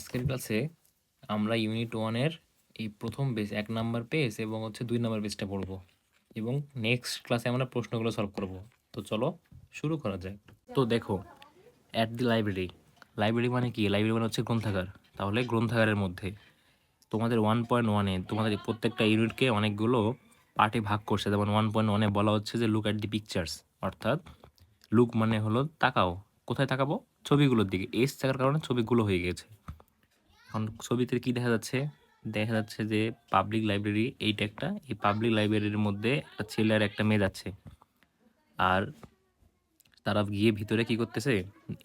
আজকের ক্লাসে আমরা ইউনিট ওয়ানের এই প্রথম পেজ 1 নাম্বার পেজ এবং 2 নাম্বার পেজটা পড়বো এবং নেক্সট ক্লাসে আমরা প্রশ্নগুলো সলভ করব। তো চলো শুরু করা যায়। তো দেখো, অ্যাট দি লাইব্রেরি, লাইব্রেরি মানে কি? লাইব্রেরি মানে হচ্ছে গ্রন্থাগার। তাহলে গ্রন্থাগারের মধ্যে তোমাদের 1.1-এ তোমাদের প্রত্যেকটা ইউনিটকে অনেকগুলো পার্টে ভাগ করছে। যেমন 1.1-এ বলা হচ্ছে যে লুক অ্যাট দি পিকচার্স, অর্থাৎ লুক মানে হলো তাকাও। কোথায় তাকাবো? ছবিগুলোর দিকে। এস থাকার কারণে ছবিগুলো হয়ে গেছে। এখন ছবিতে কি দেখা যাচ্ছে? দেখা যাচ্ছে যে পাবলিক লাইব্রেরি, এইটা একটা, এই পাবলিক লাইব্রেরির মধ্যে একটা ছেলে আর একটা মেয়ে যাচ্ছে। আর তারা গিয়ে ভিতরে কি করতেছে?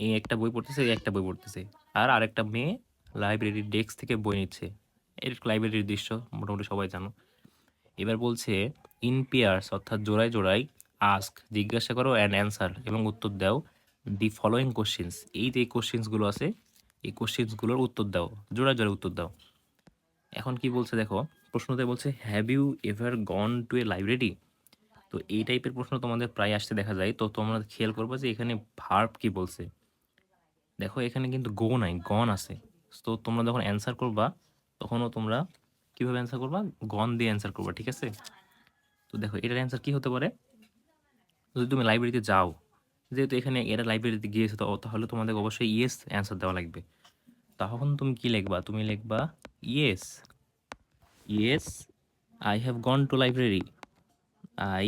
এই একটা বই পড়তেছে, এই একটা বই পড়তেছে। আর আরেকটা মেয়ে লাইব্রেরির ডেস্ক থেকে বই নিচ্ছে। এর লাইব্রেরির দৃশ্য মোটামুটি সবাই জানো। এবার বলছে ইন পেয়ার্স, অর্থাৎ জোড়ায় জোড়ায় আস্ক, জিজ্ঞাসা করো, অ্যান্ড অ্যান্সার, এবং উত্তর দাও দি ফলোয়িং কোশ্চেন্স, এই যে কোশ্চেন্সগুলো আছে এই কোশ্চেন্সগুলোর উত্তর দাও, জোড়ায় জোড়ায় উত্তর দাও। এখন কি বলছে দেখো, প্রশ্নতে বলছে have you ever gone to a library. তো এই টাইপের প্রশ্ন তোমাদের প্রায় আসতে দেখা যায়। তো তোমরা খেয়াল করবে যে এখানে ভার্ব কি বলছে। দেখো এখানে কিন্তু গো নাই, গন আছে। তো তোমরা যখন অ্যান্সার করবা তখনও তোমরা কীভাবে অ্যান্সার করবা? গন দিয়ে অ্যান্সার করবা, ঠিক আছে? তো দেখো এটার অ্যান্সার কি হতে পারে? যদি তুমি লাইব্রেরিতে যাও, যেহেতু এখানে এরা লাইব্রেরিতে গিয়েছে, তো তাহলে তোমাদের অবশ্যই ইয়েস অ্যান্সার দেওয়া লাগবে। তখন তুমি কি লিখবা? তুমি লিখবা yes, yes I have gone to library, I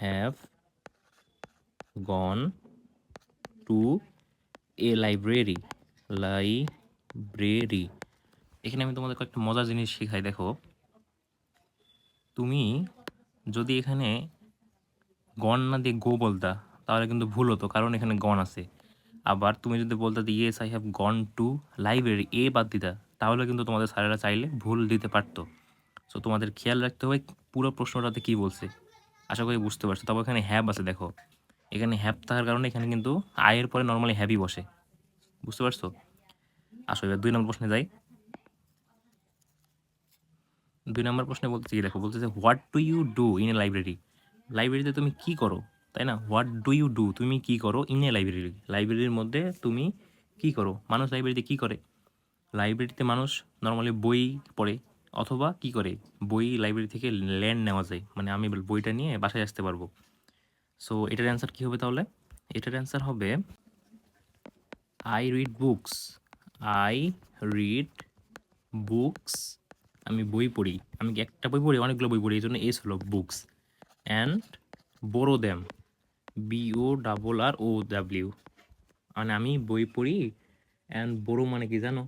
have gone to a library. Library. এখানে আমি তোমাদের কয়েকটা মজার জিনিস শেখাই। দেখো, তুমি যদি এখানে গন না দিয়ে গো বলতা তাহলে কিন্তু ভুল হতো, কারণ এখানে গন আছে। আবার তুমি যদি বলতে যে yes I have gone to library, এ বাদ দিতা, তাহলে কিন্তু তোমাদের স্যারেরা চাইলে ভুল দিতে পারতো। সো তোমাদের খেয়াল রাখতে হবে পুরো প্রশ্নটাতে কী বলছে। আশা করি বুঝতে পারছো। তবে এখানে হ্যাভ আছে, দেখো এখানে হ্যাভ থাকার কারণে এখানে কিন্তু আয়ের পরে নর্মালি হ্যাভই বসে। বুঝতে পারছো? আসো এবার 2 নম্বর প্রশ্নে যাই। 2 নম্বর প্রশ্নে বলতেছি কি, দেখো বলতেছে what do you do in a library. লাইব্রেরিতে তুমি কি করো, তাই না? হোয়াট ডু ইউ ডু, তুমি কি করো ইন এ লাইব্রেরি, লাইব্রেরির মধ্যে তুমি কি করো। মানুষ লাইব্রেরিতে কি করে? লাইব্রেরিতে মানুষ নর্মালি বই পড়ে, অথবা কি করে, বই লাইব্রেরি থেকে ল্যান্ড নেওয়া যায়, মানে আমি বইটা নিয়ে বাসায় আসতে পারবো। সো এটার অ্যান্সার কী হবে তাহলে? এটার অ্যান্সার হবে I read books, I read books, আমি বই পড়ি। আমি কি একটা বই পড়ি? অনেকগুলো বই পড়ি, এই জন্য এস হলো books. And borough them, BORROW, মানে আমি বই পড়ি। অ্যান্ড বোরো মানে কি জানো?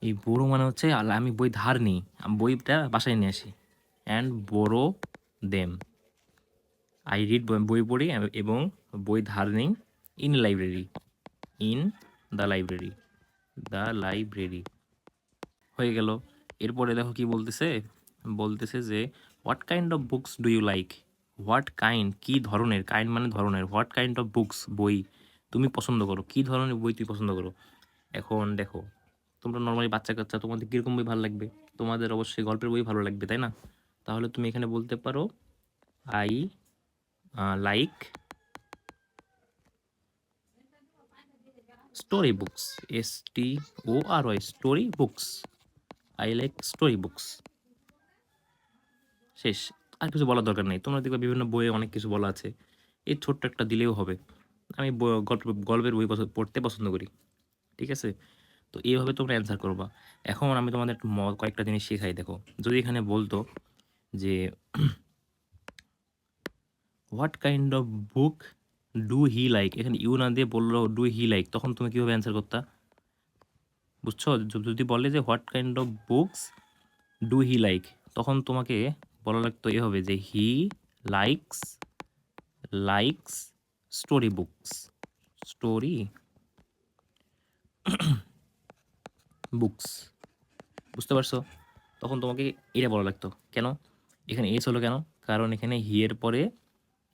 এই বোরো মানে হচ্ছে আমি বই ধার নিই, আমি বইটা বাসায় নিয়ে আসি। And borrow them, I read, বই পড়ি এবং বই ধার নিই। In library, in the library, the library হয়ে গেল। এরপরে দেখো কি বলতেছে, বলতেছে যে what kind of books do you like. What kind, কী ধরনের, কাইন্ড মানে ধরনের, হোয়াট কাইন্ড অফ বুকস, বই তুমি পছন্দ করো, কী ধরনের বই তুমি পছন্দ করো। এখন দেখো, তোমরা নর্মালি বাচ্চা কাচ্চা, তোমাদের কীরকম বই ভালো লাগবে? তোমাদের অবশ্যই গল্পের বই ভালো লাগবে, তাই না? তাহলে তুমি এখানে বলতে পারো I like story books, STORY, story books, I like story books. শেষ, আর কিছু বলার দরকার নেই। তোমরা দেখবে বিভিন্ন বইয়ে অনেক কিছু বলা আছে, এই ছোট্ট একটা দিলেও হবে। আমি গল্পের বই পড়তে পছন্দ করি, ঠিক আছে? তো এইভাবে তোমরা অ্যান্সার করবা। এখন আমি তোমাদের কয়েকটা জিনিস শেখাই। দেখো, যদি এখানে বলতো যে what kind of book do he like, এখানে ইউ না দিয়ে বললো ডু হি লাইক, তখন তুমি কীভাবে অ্যান্সার করতা? বুঝছো? যদি বলে যে what kind of books do he like, তখন তোমাকে বলা লাগতো এভাবে যে he likes likes story books, story books. বুঝতে পারছো? তখন তোমাকে এটা বলা লাগতো। কেন এখানে এস হলো কেন? কারণ এখানে হি এর পরে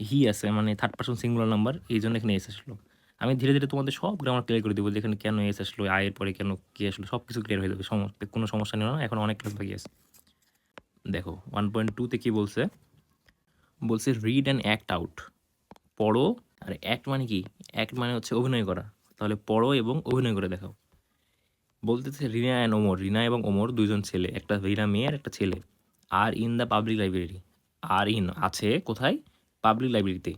হি আছে, মানে থার্ড পারসন সিঙ্গুলার নাম্বার, এই জন্য এখানে এস আসলো। আমি ধীরে ধীরে তোমাদের সব গ্রামার ক্লিয়ার করে দেবো, যেখানে কেন এস আসলো, আয়ের পরে কেন কি আসলো, সব কিছু ক্লিয়ার হয়ে যাবে। কোনো সমস্যা নেই না, এখন অনেক ক্লাস বাকি আছে। দেখো 1.2-তে কি বলছে? বলছে রিড অ্যান্ড অ্যাক্ট আউট, পড়ো। আর অ্যাক্ট মানে কি? অ্যাক্ট মানে হচ্ছে অভিনয় করা। তাহলে পড়ো এবং অভিনয় করে দেখাও। বলতেছে রিনা অ্যান্ড ওমর, রিনা এবং ওমর দুইজন ছেলে, একটা রিনা মেয়ে আর একটা ছেলে, are in the public library, are in আছে কোথায়, পাবলিক লাইব্রেরিতে,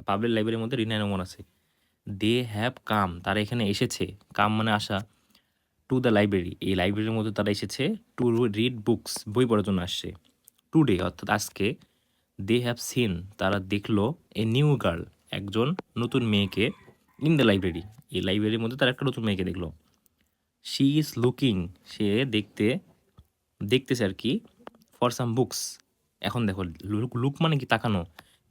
পাবলিক লাইব্রেরির মধ্যে রিনা অ্যান্ড ওমর আছে। দে হ্যাভ কাম, তারা এখানে এসেছে, কাম মানে আসা, টু দ্য লাইব্রেরি, এই লাইব্রেরির মধ্যে তারা এসেছে, টু রিড বুকস, বই পড়ার জন্য আসছে। টুডে অর্থাৎ আজকে, দে হ্যাভ সিন, তারা দেখলো, এ নিউ গার্ল, একজন নতুন মেয়েকে, ইন দ্য লাইব্রেরি, এই লাইব্রেরির মধ্যে তারা একটা নতুন মেয়েকে দেখলো। শি ইজ লুকিং, সে দেখতেছে আর কি, ফর সাম বুকস, এখন দেখো লুক, লুক মানে কি তাকানো,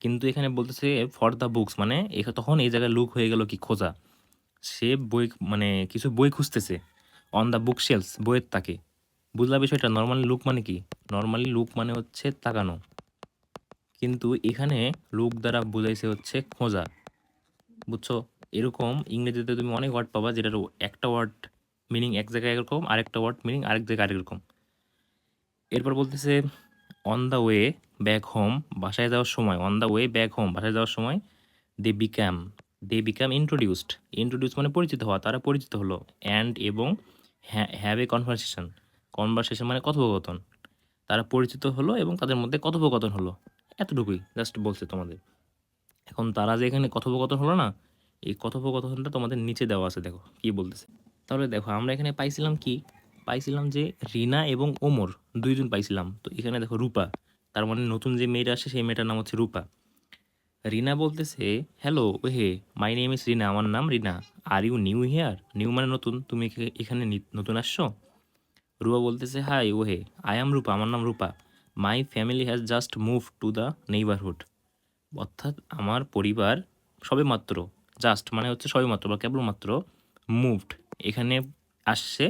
কিন্তু এখানে বলতেছে ফর দ্য বুকস, মানে তখন এই জায়গায় লুক হয়ে গেল কি খোঁজা, সে বই মানে কিছু বই খুঁজতেছে, অন দ্য বুক শেলস, বইয়ের তাকে, বুঝলা বিষয়টা। নর্মালি লুক মানে কি, নর্মালি লুক মানে হচ্ছে তাকানো, কিন্তু এখানে লুক দ্বারা বোঝাইছে হচ্ছে খোঁজা, বুঝছো। এরকম ইংরেজিতে তুমি অনেক ওয়ার্ড পাবা যেটার একটা ওয়ার্ড মিনিং এক জায়গায় একরকম, আরেকটা ওয়ার্ড মিনিং আরেক জায়গায় আরেক রকম। এরপর বলতেছে on the way back home, বাসায় যাওয়ার সময়, on the way back home, বাসায় যাওয়ার সময়, দে বিকাম, ইন্ট্রোডিউসড, ইন্ট্রোডিউস মানে পরিচিত হওয়া, তারা পরিচিত হলো, অ্যান্ড এবং হ্যাভ এ কনভারসেশন, কনভারসেশন মানে কথোপকথন, তারা পরিচিত হলো এবং তাদের মধ্যে কথোপকথন হলো, এতটুকুই জাস্ট বলছে তোমাদের। এখন তারা যে এখানে কথোপকথন হলো না, এই কথোপকথনটা তোমাদের নিচে দেওয়া আছে, দেখো কি বলতেছে। তাহলে দেখো আমরা এখানে পাইছিলাম কি, পাইছিলাম যে রিনা এবং ওমর দুইজন পাইছিলাম, তো এখানে দেখো রূপা, তার মানে নতুন যে মেয়েটা আসে সেই মেয়েটার নাম হচ্ছে রূপা। রিনা বলতেছে হ্যালো ওহে, মাই নেম ইস রিনা, আমার নাম Rina, are you new here, new মানে নতুন, তুমি এখানে নতুন আসছো। রূপা বলতেছে হাই ওহে, আই অ্যাম রূপা, আমার নাম Rupa, my family has just move to the neighbourhood, অর্থাৎ আমার পরিবার সবেমাত্র, জাস্ট মানে হচ্ছে সবেমাত্র বা কেবলমাত্র, মুভড এখানে আসছে,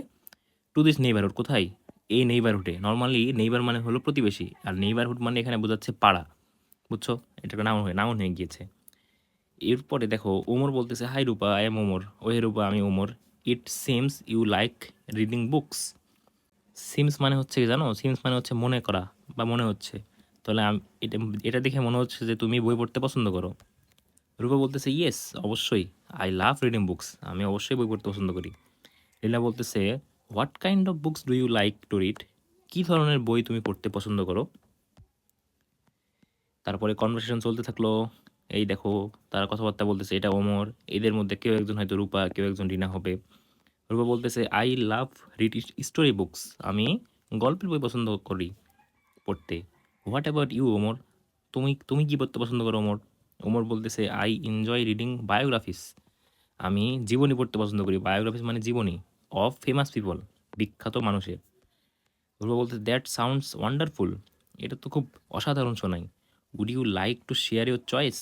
টু দিস নেইবারহুড, কোথায়, এই নেইবারহুডে, নর্মালি নেইবার মানে হলো প্রতিবেশী, আর নেইবারহুড মানে এখানে বোঝাচ্ছে পাড়া, বুঝছো, এটা একটা নাউন হয়ে গিয়েছে। এরপরে দেখো ওমর বলতেছে hi Rupa, I am Omar, ওহে রূপা আমি Omar, it seems you like reading books, seems মানে হচ্ছে কি জানো, সিমস মানে হচ্ছে মনে করা বা মনে হচ্ছে, তাহলে এটা এটা দেখে মনে হচ্ছে যে তুমি বই পড়তে পছন্দ করো। রূপা বলতেছে ইয়েস, অবশ্যই, আই লাভ রিডিং বুকস, আমি অবশ্যই বই পড়তে পছন্দ করি। লীলা বলতেছে what kind of books do you like to read, কী ধরনের বই তুমি পড়তে পছন্দ করো। তারপরে কনভারসেশন চলতে থাকলো, এই দেখো তারা কথাবার্তা বলতেছে, এটা ওমর, এদের মধ্যে কেউ একজন হয়তো রূপা, কেউ একজন রিনা হবে। রূপা বলতেছে I love read story books, আমি গল্পের বই পছন্দ করি পড়তে। হোয়াট অ্যাবাউট ইউ ওমর, তুমি তুমি কী পড়তে পছন্দ করো ওমর। ওমর বলতেছে আই এনজয় রিডিং বায়োগ্রাফিস, আমি জীবনী পড়তে পছন্দ করি, বায়োগ্রাফিস মানে জীবনী, অফ ফেমাস পিপল, বিখ্যাত মানুষের। রূপা বলতে দ্যাট সাউন্ডস ওয়ান্ডারফুল, এটা তো খুব অসাধারণ শোনায়। Would you like to share your choice,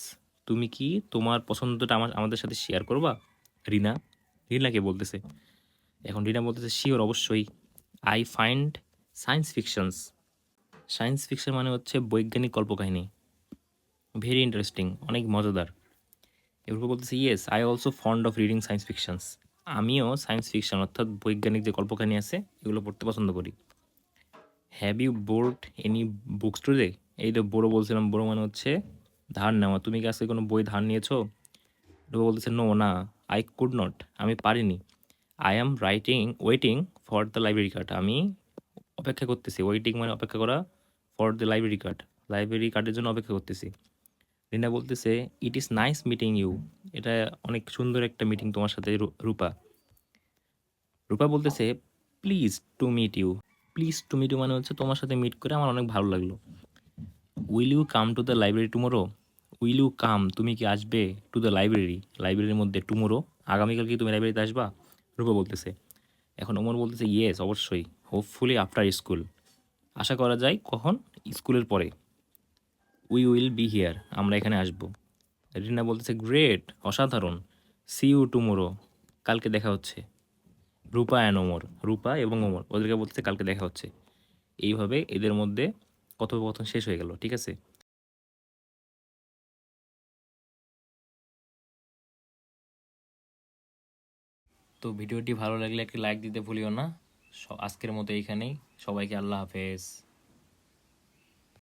তুমি কি তোমার পছন্দটা আমাদের সাথে শেয়ার করবা। রিনা, রিনাকে বলতেছে। এখন রিনা বলতেছে শিওর, অবশ্যই, I find science fictions, science fiction মানে হচ্ছে বৈজ্ঞানিক কল্পকাহিনী, ভেরি ইন্টারেস্টিং, অনেক মজাদার। এরপর বলতেছে yes I also fond of reading science fictions, আমিও সায়েন্স ফিকশন অর্থাৎ বৈজ্ঞানিক যে কল্পকাহিনী আছে এগুলো পড়তে পছন্দ করি। Have you borrowed any books today, এই তো বড়ো বলছিলাম, বড়ো মানে হচ্ছে ধার নেওয়া, তুমি কি আজকে কোনো বই ধার নিয়েছো। রূপা বলতেছে নো না, আই কুড নট, আমি পারিনি। I am waiting for the library card, আমি অপেক্ষা করতেছি, ওয়েটিং মানে অপেক্ষা করা, for the library card, library কার্ডের জন্য অপেক্ষা করতেছি। রিনা বলতেছে it is nice meeting you, এটা অনেক সুন্দর একটা মিটিং তোমার সাথে রূপা। রূপা বলতেছে please to meet you, please to meet you মানে হচ্ছে তোমার সাথে মিট করে আমার অনেক ভালো লাগলো। Will you come to the library tomorrow, will you come, তুমি কি আসবে, টু দ্য লাইব্রেরি, লাইব্রেরির মধ্যে, টুমোরো, আগামীকাল কি তুমি লাইব্রেরিতে আসবা। রূপা বলতেছে। এখন ওমর বলতেছে ইয়েস, অবশ্যই, হোপফুলি আফটার স্কুল, আশা করা যায় কখন, স্কুলের পরে। উই উইল বি হিয়ার, আমরা এখানে আসবো। রিনা বলতেছে গ্রেট, অসাধারণ, সি ইউ টুমোরো, কালকে দেখা হচ্ছে। রূপা অ্যান্ড ওমর, রূপা এবং ওমর ওদেরকে বলতেছে কালকে দেখা হচ্ছে। এইভাবে এদের মধ্যে কথোপকথন শেষ হয়ে গেল, ঠিক আছে। তো ভিডিওটি ভালো লাগলে একটি লাইক দিতে ভুলিও না। আজকের মতো এইখানেই, সবাইকে আল্লাহ হাফেজ।